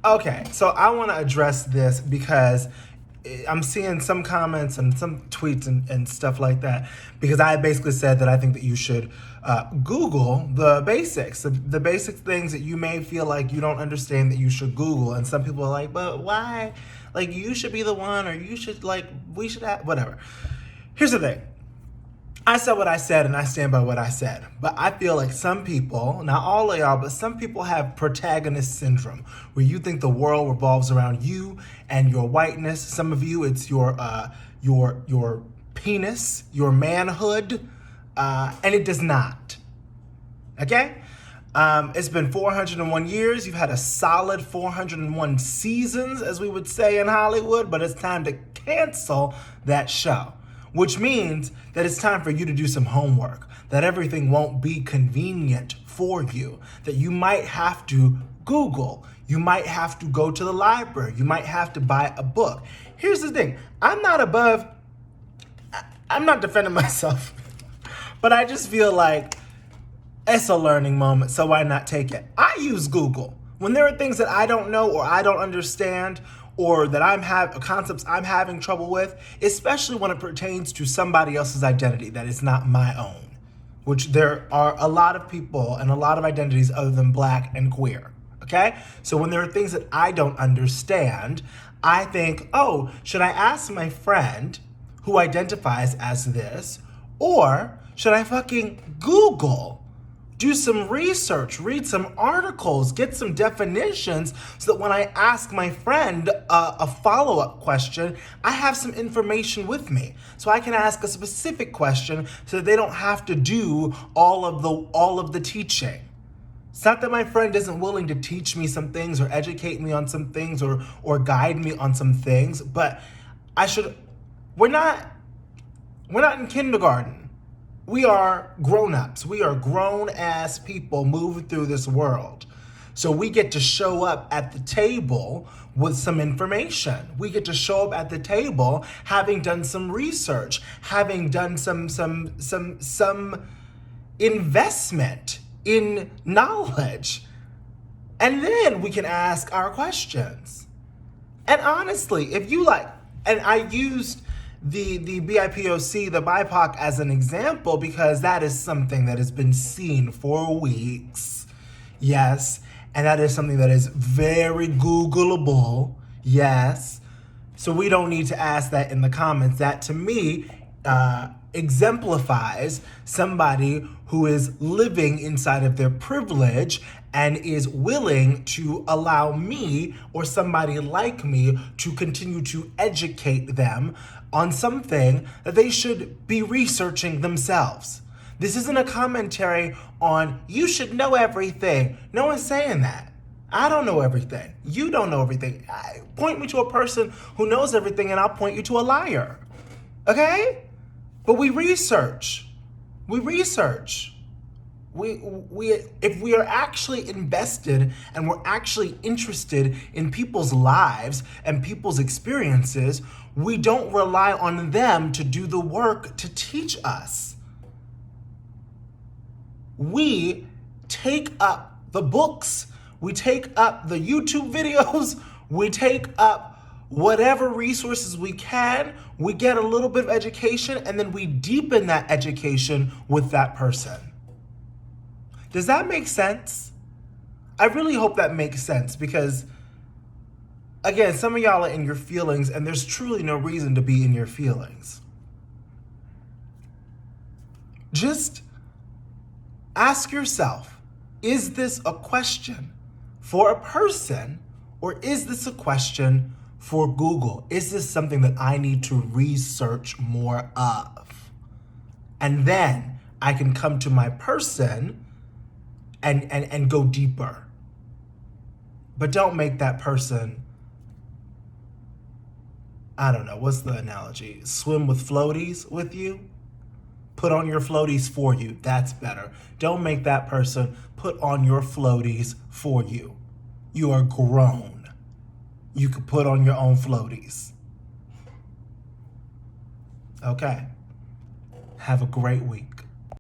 Okay, so I want to address this because I'm seeing some comments and some tweets and stuff like that. Because I basically said that I think that you should Google the basics, the basic things that you may feel like you don't understand that you should Google. And some people are like, but why? Like, you should be the one, or you should, like, we should have, whatever. Here's the thing. I said what I said and I stand by what I said. But I feel like some people, not all of y'all, but some people have protagonist syndrome where you think the world revolves around you and your whiteness. Some of you, it's your penis, your manhood, and it does not. Okay? It's been 401 years. You've had a solid 401 seasons, as we would say in Hollywood, but it's time to cancel that show. Which means that it's time for you to do some homework, that everything won't be convenient for you, that you might have to Google, you might have to go to the library, you might have to buy a book. Here's the thing, I'm not defending myself, but I just feel like it's a learning moment, so why not take it? I use Google. When there are things that I don't know or I don't understand, or that concepts I'm having trouble with, especially when it pertains to somebody else's identity that is not my own, which there are a lot of people and a lot of identities other than Black and queer, okay? So when there are things that I don't understand, I think, oh, should I ask my friend who identifies as this, or should I fucking Google? Do some research, read some articles, get some definitions so that when I ask my friend a follow-up question, I have some information with me. So I can ask a specific question so that they don't have to do all of the teaching. It's not that my friend isn't willing to teach me some things or educate me on some things or guide me on some things, but we're not in kindergarten. We are grown-ups. We are grown-ass people moving through this world. So we get to show up at the table with some information. We get to show up at the table having done some research, having done some investment in knowledge. And then we can ask our questions. And honestly, if you like, and I used the BIPOC, the BIPOC, as an example because that is something that has been seen for weeks. Yes. And that is something that is very Googleable. Yes. So we don't need to ask that in the comments. That to me exemplifies somebody who is living inside of their privilege and is willing to allow me or somebody like me to continue to educate them on something that they should be researching themselves. This isn't a commentary on you should know everything. No one's saying that. I don't know everything. You don't know everything. Point me to a person who knows everything and I'll point you to a liar. Okay? But we research. We research. If we are actually invested and we're actually interested in people's lives and people's experiences, we don't rely on them to do the work to teach us. We take up the books, we take up the YouTube videos, we take up whatever resources we can, we get a little bit of education, and then we deepen that education with that person. Does that make sense? I really hope that makes sense because, again, some of y'all are in your feelings and there's truly no reason to be in your feelings. Just ask yourself, is this a question for a person or is this a question for Google? Is this something that I need to research more of? And then I can come to my person and go deeper. But don't make that person, I don't know, what's the analogy? Swim with floaties with you? Put on your floaties for you. That's better. Don't make that person put on your floaties for you. You are grown. You can put on your own floaties. Okay. Have a great week.